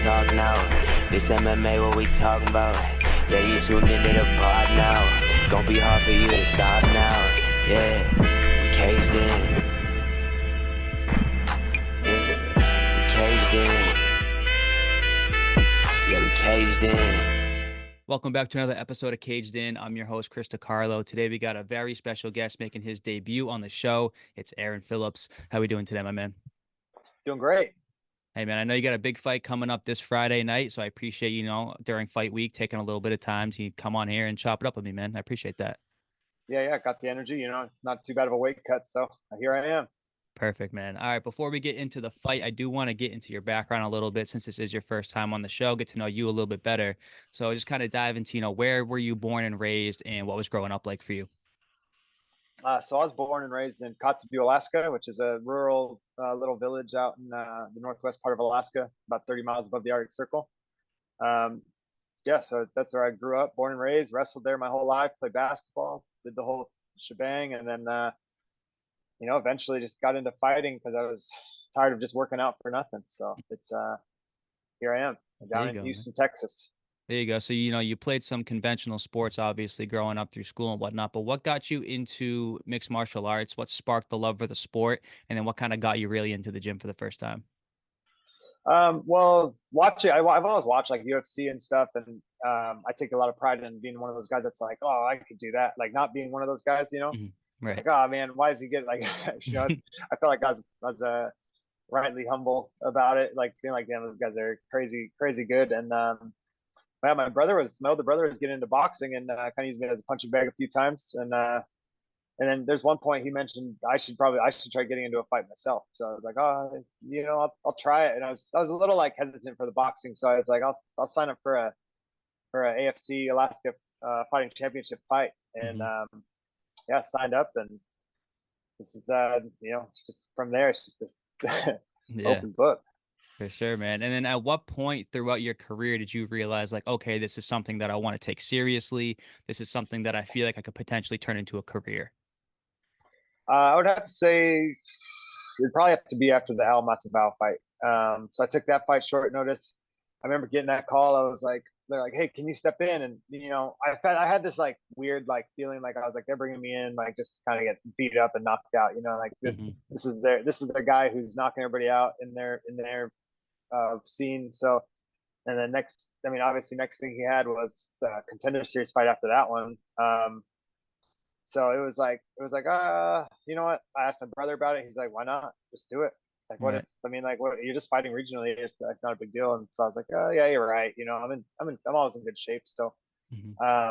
talk now. This MMA, what we talking about? Yeah, you tuned into the pod now. Gonna be hard for you to stop now. Yeah, we caged in. Yeah, we caged in. Yeah, we caged in. Welcome back to another episode of Caged In. I'm your host, Chris DiCarlo. Today we got a very special guest making his debut on the show. It's Aaron Phillips. How we doing today, my man? Doing great. Hey, man, I know you got a big fight coming up this Friday night, so I appreciate, during fight week, taking a little bit of time to come on here and chop it up with me, man. I appreciate that. Yeah, got the energy, not too bad of a weight cut, so here I am. Perfect, man. All right, before we get into the fight, I do want to get into your background a little bit since this is your first time on the show, get to know you a little bit better. So just kind of dive into, where were you born and raised and what was growing up like for you? So I was born and raised in Kotzebue, Alaska, which is a rural little village out in the northwest part of Alaska, about 30 miles above the Arctic Circle. So that's where I grew up, born and raised, wrestled there my whole life, played basketball, did the whole shebang, and then eventually just got into fighting because I was tired of just working out for nothing. So it's here I am down in Houston, Texas. There you go. So, you played some conventional sports, obviously, growing up through school and whatnot, but what got you into mixed martial arts? What sparked the love for the sport? And then what kind of got you really into the gym for the first time? Well, watching, I've always watched like UFC and stuff. And I take a lot of pride in being one of those guys that's like, oh, I could do that. Like not being one of those guys, Mm-hmm. Right. Like, oh man, why does he get like, I feel like I was rightly humble about it. Like feeling like, damn, those guys are crazy good. And, my older brother was getting into boxing and kind of used me as a punching bag a few times. And then there's one point he mentioned I should try getting into a fight myself. So I was like, oh, I'll try it. And I was a little like hesitant for the boxing. So I was like, I'll sign up for a AFC Alaska fighting championship fight. And signed up. And this is it's just from there. It's just this open book. For sure, man. And then at what point throughout your career did you realize like, okay, this is something that I want to take seriously. This is something that I feel like I could potentially turn into a career? I would have to say it'd probably have to be after the Al Matavao fight. So I took that fight short notice. I remember getting that call. I was like, they're like, hey, can you step in? And, I had this like weird, like feeling like I was like, they're bringing me in, like just kind of get beat up and knocked out, like this is their guy who's knocking everybody out in their scene. So, and then obviously next thing he had was the Contender Series fight after that one. So it was like, you know what? I asked my brother about it. He's like, why not? Just do it. Like, what if, what, you're just fighting regionally. It's not a big deal. And so I was like, oh yeah, you're right. I'm always in good shape still. So I,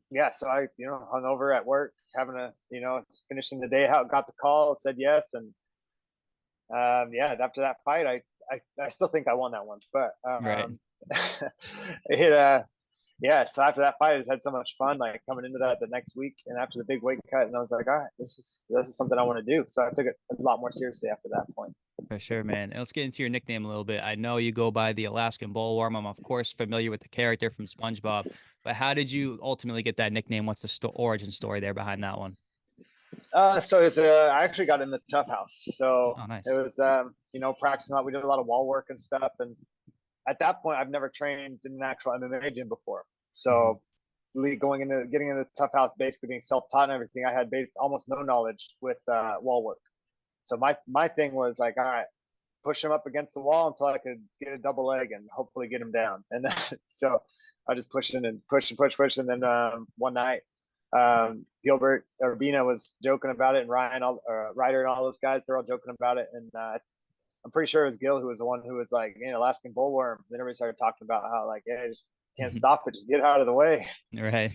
hung over at work, finishing the day out, got the call, said yes. And after that fight, I still think I won that one, but so after that fight, I just had so much fun, like coming into that the next week and after the big weight cut, and I was like, all right, this is something I want to do. So I took it a lot more seriously after that point. For sure, man. And let's get into your nickname a little bit. I know you go by the Alaskan Bullworm. I'm of course familiar with the character from SpongeBob, but how did you ultimately get that nickname? What's the origin story there behind that one? So it's I actually got in the Tough House. So nice. It was practicing a lot. We did a lot of wall work and stuff, and at that point, I've never trained in an actual MMA gym before. So getting into the Tough House, basically being self-taught and everything, I had almost no knowledge with wall work. So my thing was like, all right, push him up against the wall until I could get a double leg and hopefully get him down. And then, so I just pushed and push. And then one night, Gilbert Urbina was joking about it, and Ryder and all those guys, they're all joking about it. And I'm pretty sure it was Gil who was the one who was like, Alaskan Bullworm. Then everybody started talking about how like, yeah, just can't stop it, just get out of the way. Right.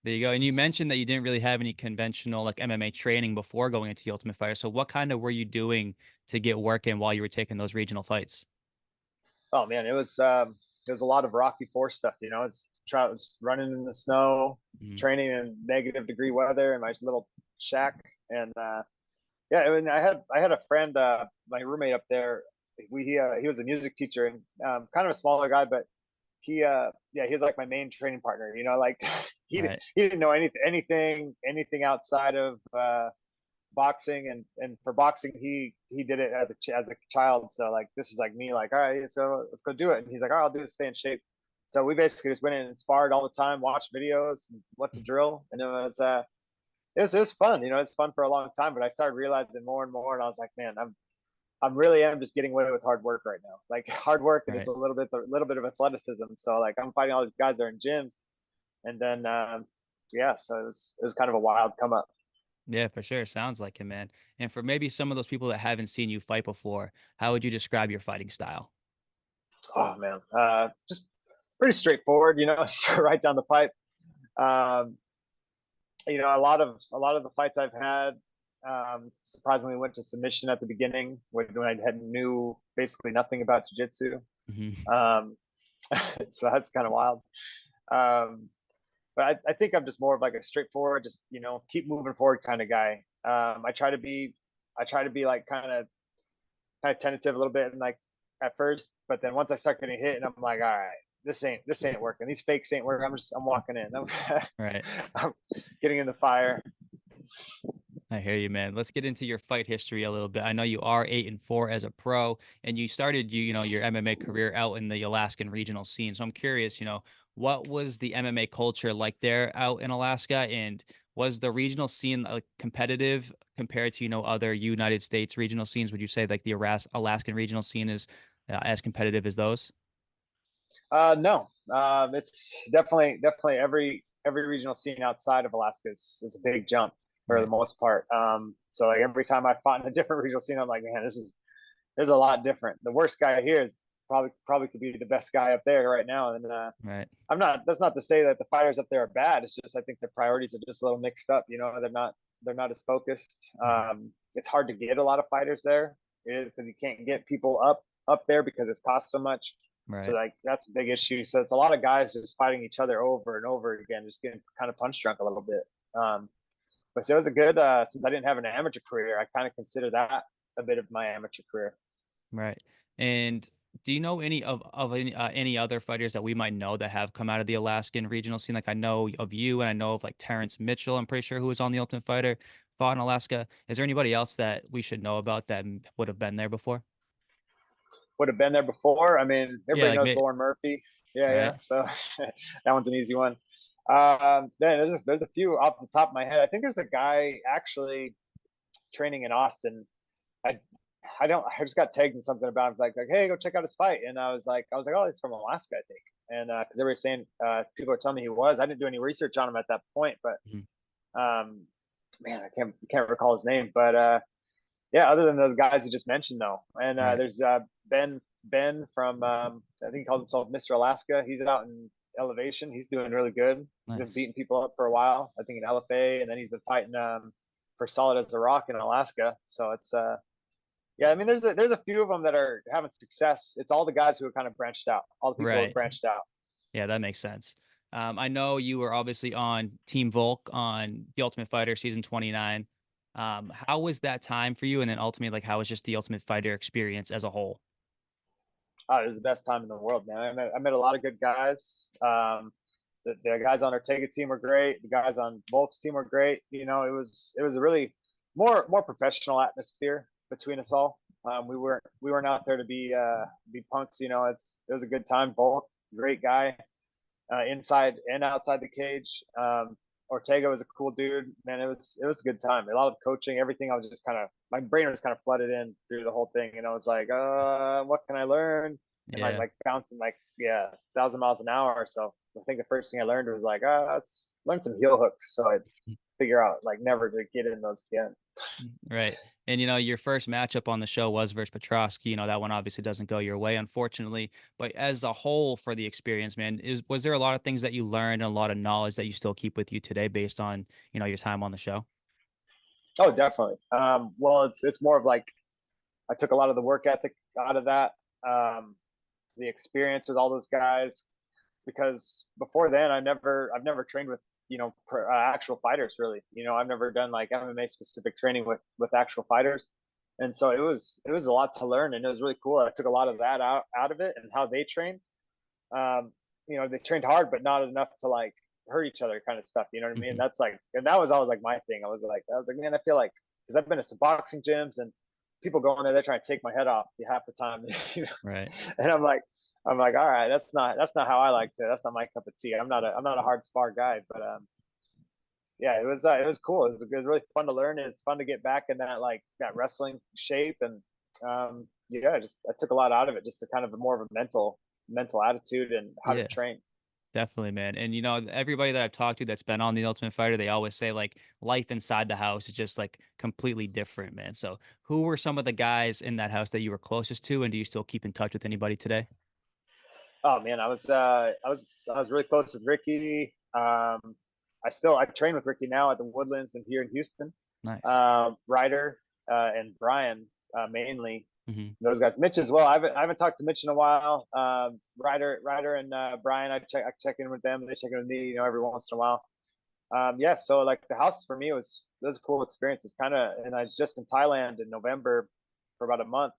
There you go. And you mentioned that you didn't really have any conventional like MMA training before going into the Ultimate Fighter. So what kind of were you doing to get work in while you were taking those regional fights? Oh man, it was a lot of Rocky IV stuff. It's running in the snow, training in negative degree weather in my little shack, and I had a friend, my roommate up there. He was a music teacher and kind of a smaller guy, but he was like my main training partner. Like he didn't know anything outside of boxing, and for boxing he did it as a child. So like this is like me, like, all right, so let's go do it. And he's like, all right, I'll do it, stay in shape. So we basically just went in and sparred all the time, watched videos, and what to drill, and it was fun. It's fun for a long time, but I started realizing more and more, and I was like, man, I'm really am just getting away with hard work right now. Like hard work and Right. just a little bit of athleticism. So like I'm fighting all these guys that are in gyms, and then yeah, so it was kind of a wild come up. Yeah, for sure. Sounds like it, man. And for maybe some of those people that haven't seen you fight before, how would you describe your fighting style? Oh man, just pretty straightforward. Just right down the pipe. Um, a lot of the fights I've had, surprisingly went to submission at the beginning when I had knew basically nothing about jiu-jitsu. Hmm. Um, so that's kind of wild. Um, but I think I'm just more of like a straightforward, just keep moving forward kind of guy. I try to be like kind of tentative a little bit, and like at first, but then once I start getting hit, and I'm like, all right, this ain't working. These fakes ain't working. I'm walking in. Right. I'm getting in the fire. I hear you, man. Let's get into your fight history a little bit. I know you are 8-4 as a pro, and you started your MMA career out in the Alaskan regional scene. So I'm curious, what was the MMA culture like there out in Alaska, and was the regional scene competitive compared to other United States regional scenes? Would you say like the Alaskan regional scene is as competitive as those? No, it's definitely every regional scene outside of Alaska is a big jump for the Right. most part. So like every time I fought in a different regional scene, I'm like, man, this is a lot different. The worst guy here is probably could be the best guy up there right now. And Right. I'm not. That's not to say that the fighters up there are bad. It's just I think their priorities are just a little mixed up. They're not as focused. Mhm. It's hard to get a lot of fighters there. It is because you can't get people up there because it costs so much. So Right. like that's a big issue. So it's a lot of guys just fighting each other over and over again, just getting kind of punch drunk a little bit. But so it was a good since I didn't have an amateur career, I kind of consider that a bit of my amateur career. Right. And do you know any other fighters that we might know that have come out of the Alaskan regional scene? Like I know of you, and I know of like Terrence Mitchell. I'm pretty sure who was on the Ultimate Fighter, fought in Alaska. Is there anybody else that we should know about that would have been there before? Would have been there before. I mean, Yeah, everybody like knows Lauren Murphy. Yeah, yeah. right. So that one's an easy one. Then there's a few off the top of my head. I think there's a guy actually training in Austin. I I just got tagged in something about him like hey, go check out his fight, and I was like, oh, he's from Alaska, I think. And because everybody's saying, people were telling me he was. I didn't do any research on him at that point, but Mhm. um, man, I can't recall his name, but yeah, other than those guys you just mentioned though, and Right. there's Ben from I think he calls himself Mr. Alaska. He's out in elevation. He's doing really good. He's been Nice. beating people up for a while. I think in LFA, and then he's been fighting for Solid as a Rock in Alaska. So it's yeah. I mean, there's a few of them that are having success. It's all the guys who have kind of branched out. All the people who have Right. branched out. Yeah, that makes sense. I know you were obviously on Team Volk on The Ultimate Fighter season 29. How was that time for you? And then ultimately, like, how was just the Ultimate Fighter experience as a whole? Oh, it was the best time in the world, man. I met a lot of good guys. The guys on our Ortega team were great. The guys on Volk's team were great. It was a really more professional atmosphere between us all. We weren't out there to be punks. It was a good time. Volk, great guy, inside and outside the cage. Ortega was a cool dude, man. It was a good time. A lot of coaching, everything. I was just kind of my brain was kind of flooded in through the whole thing, and I was like, what can I learn? And Yeah. like bouncing like 1,000 miles an hour. So I think the first thing I learned was like, let's learn some heel hooks, so I figure out like never to get in those again. Right. And your first matchup on the show was versus Petrosky. That one obviously doesn't go your way, unfortunately. But as a whole for the experience, man, was there a lot of things that you learned and a lot of knowledge that you still keep with you today based on, your time on the show? Oh, definitely. Well, it's more of like I took a lot of the work ethic out of that. The experience with all those guys, because before then I've never trained with actual fighters really. I've never done like MMA specific training with actual fighters, and so it was a lot to learn, and it was really cool. I took a lot of that out of it and how they trained. They trained hard but not enough to like hurt each other kind of stuff. You know what I mean? Hmm. That's like, and that was always like my thing. I was like man, I feel like because I've been to some boxing gyms and people go in there, they're trying to take my head off half the time, you know? Right. And I'm like, all right, that's not how I like to. That's not my cup of tea. I'm not a hard spar guy, but yeah, it was cool. It was really fun to learn. It's fun to get back in that wrestling shape, and yeah, I took a lot out of it, just to kind of more of a mental attitude and how to train. Definitely, man. And everybody that I've talked to that's been on The Ultimate Fighter, they always say like life inside the house is just like completely different, man. So who were some of the guys in that house that you were closest to, and do you still keep in touch with anybody today? Oh man, I was really close with Ricky. I train with Ricky now at the Woodlands and here in Houston. Nice. Ryder and Brian mainly. Hmm. Those guys. Mitch as well. I haven't talked to Mitch in a while. Ryder and Brian, I check in with them. They check in with me, every once in a while. Yeah. So like the house for me was a cool experience. It's kind of, and I was just in Thailand in November for about a month,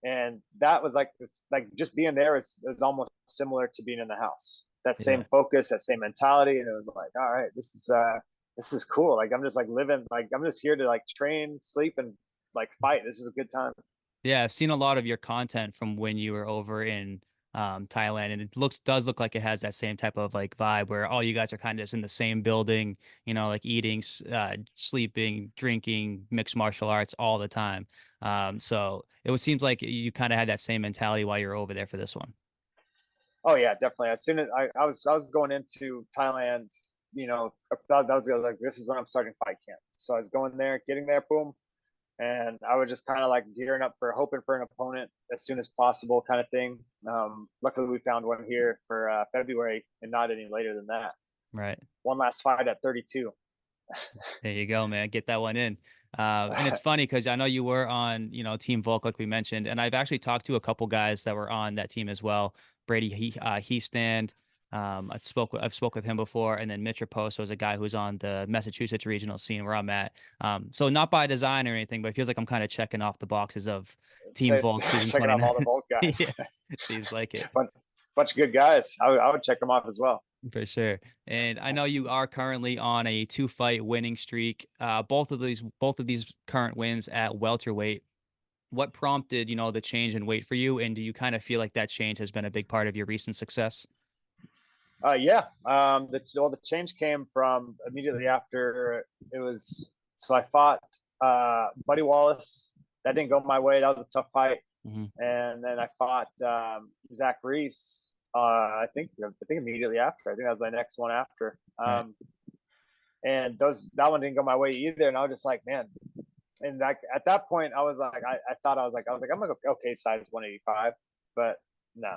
and that was like this, like just being there is almost similar to being in the house. That same focus, that same mentality, and it was like, all right, this is cool. Like I'm just like living, like I'm just here to like train, sleep, and like fight. This is a good time. Yeah, I've seen a lot of your content from when you were over in Thailand, and it does look like it has that same type of like vibe where all you guys are kind of just in the same building, like eating, sleeping, drinking, mixed martial arts all the time. So seems like you kind of had that same mentality while you were over there for this one. Oh yeah, definitely. As soon as I was going into Thailand, that was like, this is when I'm starting fight camp. So I was going there, getting there, boom, and I was just kind of like gearing up for hoping for an opponent as soon as possible, kind of thing. Luckily, we found one here for February, and not any later than that. Right. One last fight at 32. There you go, man. Get that one in. And it's funny because I know you were on, Team Volk, like we mentioned, and I've actually talked to a couple guys that were on that team as well. Brady he stand. I've spoke with him before, and then Mitch Raposo is a guy who's on the Massachusetts regional scene where I'm at. So not by design or anything, but it feels like I'm kind of checking off the boxes of Team Volk season Checking off 29. all the Volk guys. Yeah, it seems like it. Bunch of good guys. I would check them off as well. For sure. And I know you are currently on a 2-fight winning streak. Both of these current wins at welterweight. What prompted, the change in weight for you? And do you kind of feel like that change has been a big part of your recent success? Yeah. The change came from immediately after it was. So I fought Buddy Wallace. That didn't go my way. That was a tough fight. Mm-hmm. And then I fought Zach Reese. I think immediately after. I think that was my next one after. And that one didn't go my way either. And I was just like, man. And like at that point, I was like, I thought I was like, I'm gonna go okay size 185, but no,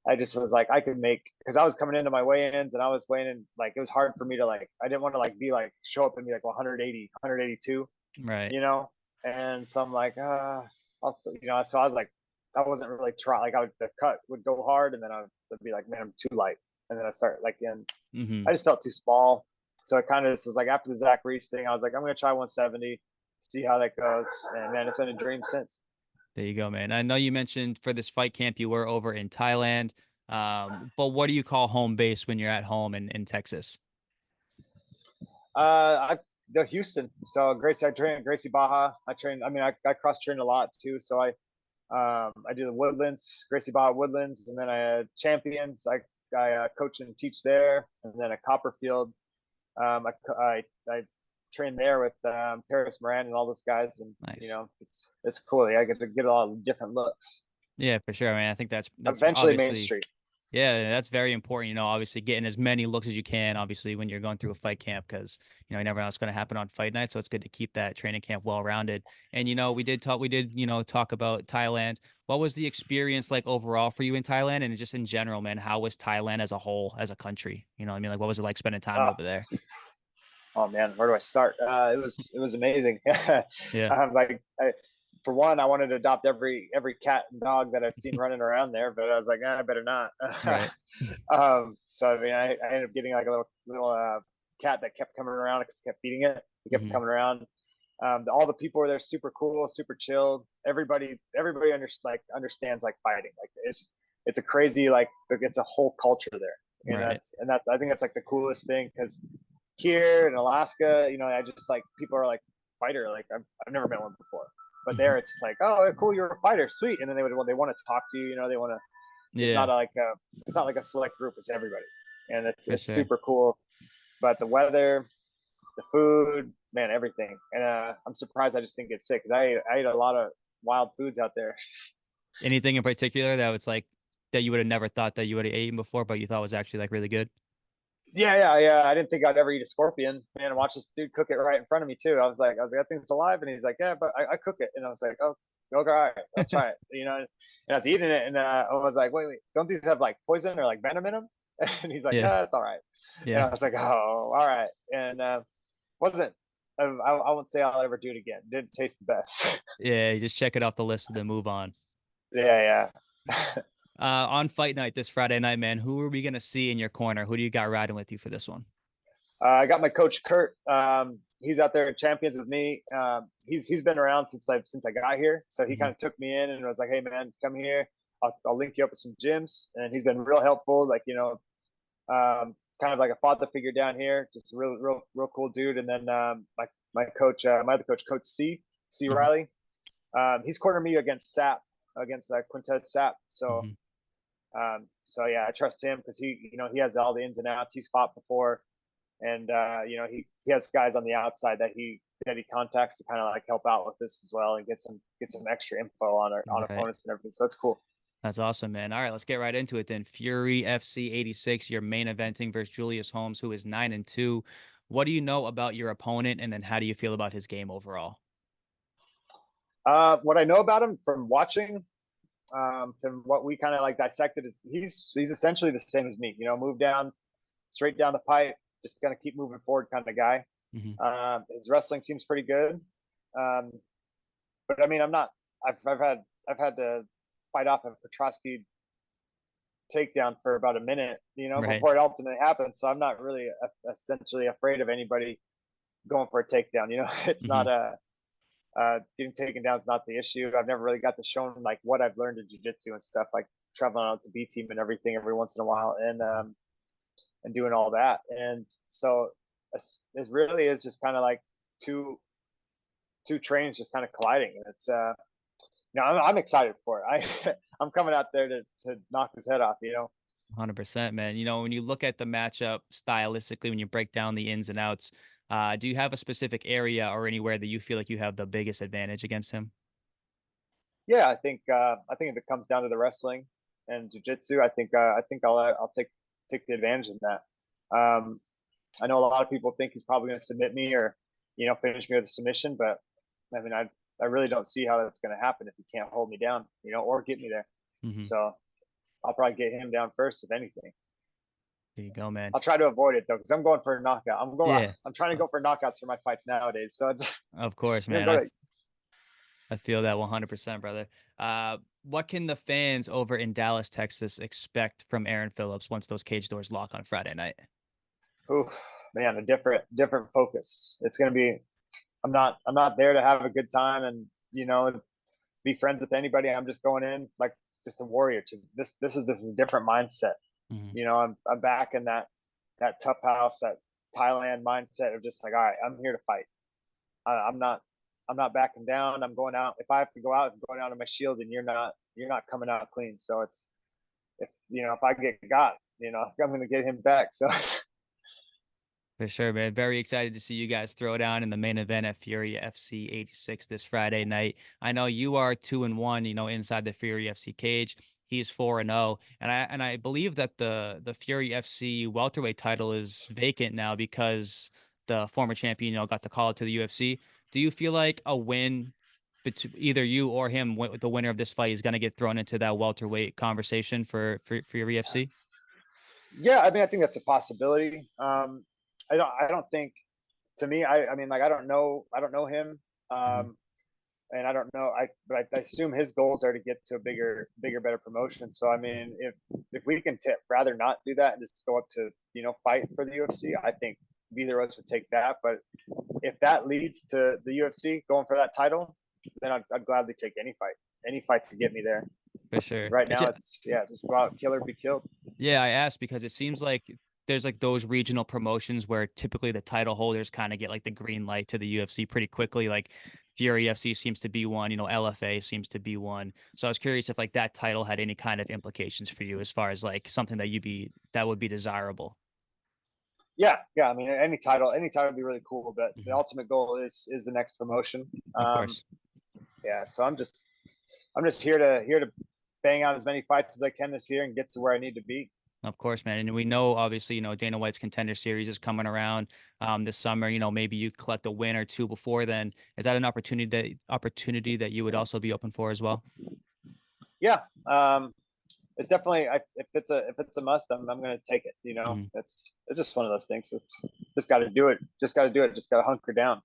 I just was like, I could make, because I was coming into my weigh-ins and I was weighing in, like it was hard for me to like, I didn't want to like be like show up and be like 180, 182, right? And so I'm like, so I was like, I wasn't really trying. Like the cut would go hard, and then I would be like, man, I'm too light, and then I start like, I just felt too small. So it kind of just was like after the Zach Reese thing, I was like, I'm gonna try 170, see how that goes, and man, it's been a dream since. There you go, man. I know you mentioned for this fight camp you were over in Thailand, but what do you call home base when you're at home in Texas? The Houston. So I train at Gracie Baja. I cross train a lot too. So I do the Woodlands, Gracie Baja Woodlands, and then I had Champions. I coach and teach there, and then at Copperfield. I train there with Paris Moran and all those guys, and nice. it's cool. I get to get a lot of different looks. Yeah, for sure. I mean, I think that's eventually Main Street. Yeah, that's very important. Obviously getting as many looks as you can, obviously, when you're going through a fight camp, because you never know what's going to happen on fight night. So it's good to keep that training camp well rounded. And we did talk about Thailand. What was the experience like overall for you in Thailand, and just in general, man? How was Thailand as a whole, as a country? Like what was it like spending time over there? Oh man, where do I start? It was amazing. Yeah. For one, I wanted to adopt every cat and dog that I've seen running around there, but I was like, I better not. Right. So I ended up getting like a little cat that kept coming around because I kept feeding it. It kept coming around. All the people were there, super cool, super chilled. Everybody understands like fighting. Like it's a crazy, like it's a whole culture there. Right. I think that's like the coolest thing, because here in Alaska, I just like people are like fighter. Like I've never met one before. But there, it's like, oh, cool, you're a fighter, sweet. And then they want to talk to you. You know, they want to. It's Yeah, not like a select group. It's everybody, and for it's sure. super cool. But the weather, the food, man, everything. And I'm surprised I just didn't get sick because I ate a lot of wild foods out there. Anything in particular that was like that you would have never thought that you would have eaten before, but you thought was actually like really good? Yeah. I didn't think I'd ever eat a scorpion. Man, watch this dude cook it right in front of me too. I was like, that thing's alive, and he's like, yeah, but I cook it, and I was like, oh, okay, all right, let's try it. You know, and I was eating it, and I was like, wait, don't these have like poison or like venom in them? And he's like, Yeah, it's all right. And yeah, I was like, oh, all right, and wasn't. I won't say I'll ever do it again. Didn't taste the best. yeah. You just check it off the list and then move on. Yeah. On fight night this Friday night, man, who are we gonna see in your corner? Who do you got riding with you for this one? I got my coach Kurt. He's out there in champions with me. He's been around since I got here, so he kind of took me in and was like, "Hey man, come here. I'll link you up with some gyms." And he's been real helpful. Like kind of like a father figure down here. Just a real cool dude. And then my coach, my other coach, Coach C Mhm, Riley. He's cornered me against Sap, against Quintez Sap. mhm. So yeah, I trust him because he has all the ins and outs. He's fought before, and he has guys on the outside that he contacts to kind of like help out with this as well and get some extra info on Right. opponents and everything. So it's cool. That's awesome, man. All right, let's get right into it then. Fury FC 86, you're main eventing versus Julius Holmes, who is 9-2. What do you know about your opponent, and then how do you feel about his game overall? What I know about him from watching, from what we kind of like dissected, is he's essentially the same as me. You know, move down straight down the pipe, just gonna keep moving forward kind of guy. Hmm. His wrestling seems pretty good. Um, but I mean, I'm not. I've had to fight off a Petrosky takedown for about a minute, Right. before it ultimately happened. So I'm not really essentially afraid of anybody going for a takedown. It's not Hmm. getting taken down is not the issue. I've never really got to show like what I've learned in jiu-jitsu and stuff, like traveling out to B team and everything every once in a while, and doing all that. And so it really is just kind of like two trains just kind of colliding. And it's I'm excited for it. I'm coming out there to knock his head off. 100%, man. When you look at the matchup stylistically, when you break down the ins and outs, do you have a specific area or anywhere that you feel like you have the biggest advantage against him? Yeah, I think if it comes down to the wrestling and jiu-jitsu, I think I'll take the advantage of that. I know a lot of people think he's probably going to submit me or finish me with a submission, but I mean I really don't see how that's going to happen if he can't hold me down, or get me there. Hmm. So I'll probably get him down first if anything. There you go, man. I'll try to avoid it though because I'm going for a knockout. Yeah, I'm trying to uh, go for knockouts for my fights nowadays. So it's of course, I'm gonna man. go to. I feel that 100%, brother. What can the fans over in Dallas, Texas expect from Aaron Phillips once those cage doors lock on Friday night? Oof, man, a different focus. It's gonna be. I'm not there to have a good time and be friends with anybody. I'm just going in like just a warrior. This is a different mindset. Hmm. I'm back in that tough house, that Thailand mindset of just like, all right, I'm here to fight. I'm not backing down. I'm going out. If I have to go out, I'm going out on my shield, and you're not coming out clean. So it's if I get got, I'm gonna get him back. So For sure, man. Very excited to see you guys throw down in the main event at Fury FC 86 this Friday night. I know you are 2-1, inside the Fury FC cage. He's 4-0, and I believe that the Fury FC welterweight title is vacant now because the former champion, got the call to the UFC. Do you feel like a win between either you or him, the winner of this fight, is going to get thrown into that welterweight conversation for Fury FC? yeah, I mean, I think that's a possibility. I don't think, to me, I mean, like, I don't know him. Hmm. Um, and I don't know. But I assume his goals are to get to a bigger, better promotion. So I mean, if we can rather not do that and just go up to fight for the UFC, I think either of us would take that. But if that leads to the UFC going for that title, then I'd gladly take any fight to get me there. For Because sure. right now it's just go out, kill or be killed. Yeah, I asked because it seems like there's like those regional promotions where typically the title holders kind of get like the green light to the UFC pretty quickly. Like Fury FC seems to be one, LFA seems to be one. So I was curious if like that title had any kind of implications for you as far as like something that would be desirable. Yeah. I mean, any title would be really cool, but the Mhm. ultimate goal is the next promotion. Of course. Yeah. So I'm just here to bang out as many fights as I can this year and get to where I need to be. Of course, man. And we know, obviously, Dana White's Contender Series is coming around this summer. Maybe you collect a win or two before then. Is that an opportunity that you would also be open for as well? Yeah. It's definitely, if it's a must, I'm going to take it. It's just one of those things. Just got to do it. Just got to hunker down.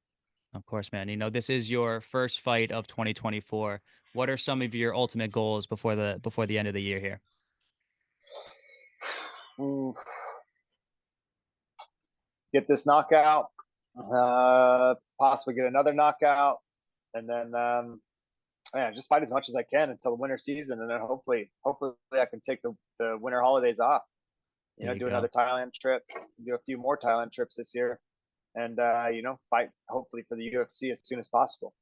Of course, man. This is your first fight of 2024. What are some of your ultimate goals before the end of the year here? Get this knockout, possibly get another knockout, and then just fight as much as I can until the winter season, and then hopefully I can take the winter holidays off. Do another Thailand trip, do a few more Thailand trips this year, and fight hopefully for the UFC as soon as possible.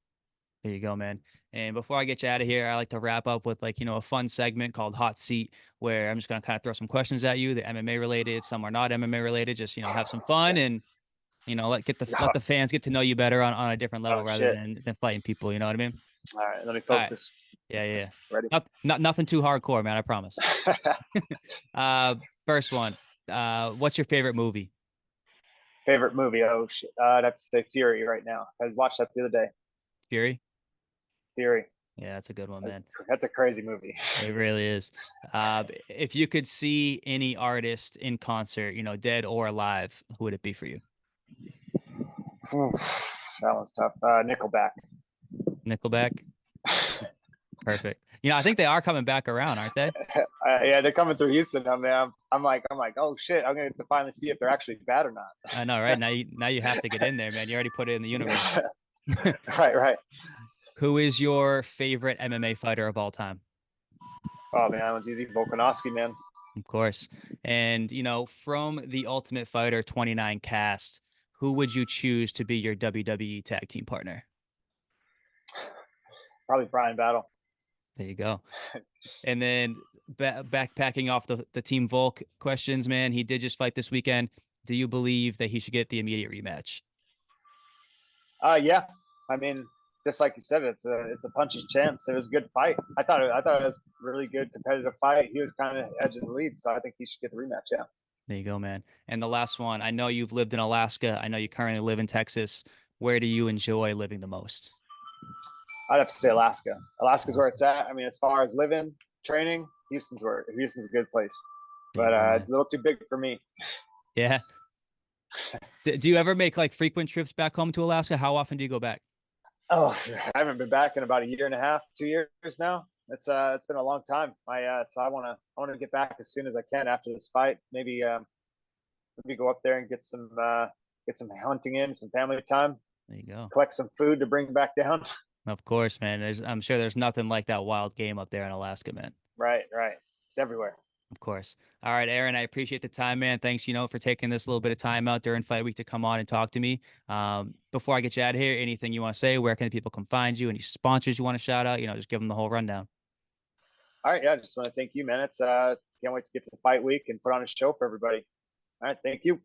There you go, man. And before I get you out of here, I like to wrap up with a fun segment called Hot Seat, where I'm just going to kind of throw some questions at you. They're MMA related, some are not MMA related. Just have some fun and let the fans get to know you better on a different level rather than fighting people. You know what I mean? All right, let me focus. Right. Yeah. Ready? Nothing too hardcore, man. I promise. First one. What's your favorite movie? Favorite movie? Oh shit! I'd have to say Fury right now. I watched that the other day. Fury. Yeah, that's a good one, man. That's a crazy movie. It really is. If you could see any artist in concert, dead or alive, who would it be for you? That one's tough. Nickelback. Perfect. I think they are coming back around, aren't they? Yeah, they're coming through Houston. I'm like, oh shit! I'm gonna have to finally see if they're actually bad or not. I know, right? Now you have to get in there, man. You already put it in the universe. Right. Who is your favorite MMA fighter of all time? Oh man, that one's easy. Volkanovski, man. Of course. And from the Ultimate Fighter 29 cast, who would you choose to be your WWE tag team partner? Probably Brian Battle. There you go. And then backpacking off the Team Volk questions, man, he did just fight this weekend. Do you believe that he should get the immediate rematch? Yeah. I mean, just like you said, it's a puncher's chance. It was a good fight. I thought it was a really good competitive fight. He was kind of edge of the lead, so I think he should get the rematch. Yeah. There you go, man. And the last one, I know you've lived in Alaska. I know you currently live in Texas. Where do you enjoy living the most? I'd have to say Alaska. Alaska's where it's at. I mean, as far as living, training, Houston's a good place, but it's a little too big for me. Yeah. Do you ever make like frequent trips back home to Alaska? How often do you go back? Oh, I haven't been back in about a year and a half, 2 years now. It's been a long time. So I want to get back as soon as I can after this fight. Maybe go up there and get some hunting in, some family time. There you go. Collect some food to bring back down. Of course, man. I'm sure there's nothing like that wild game up there in Alaska, man. Right. It's everywhere. Of course. All right, Aaron, I appreciate the time, man. Thanks, for taking this little bit of time out during fight week to come on and talk to me. Before I get you out of here, anything you want to say? Where can people come find you? Any sponsors you want to shout out? Just give them the whole rundown. All right. Yeah. I just want to thank you, man. It's can't wait to get to the fight week and put on a show for everybody. All right. Thank you.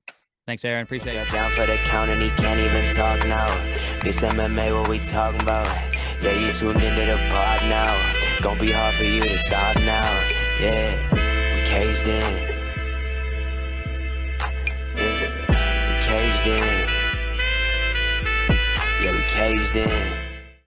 Thanks, Aaron. Appreciate it. Down for the count and he can't even talk now. This MMA, what we talking about? Yeah, you tuned into the pod now. Gonna be hard for you to stop now. Yeah, we caged in. Yeah, we caged in. Yeah, we caged in.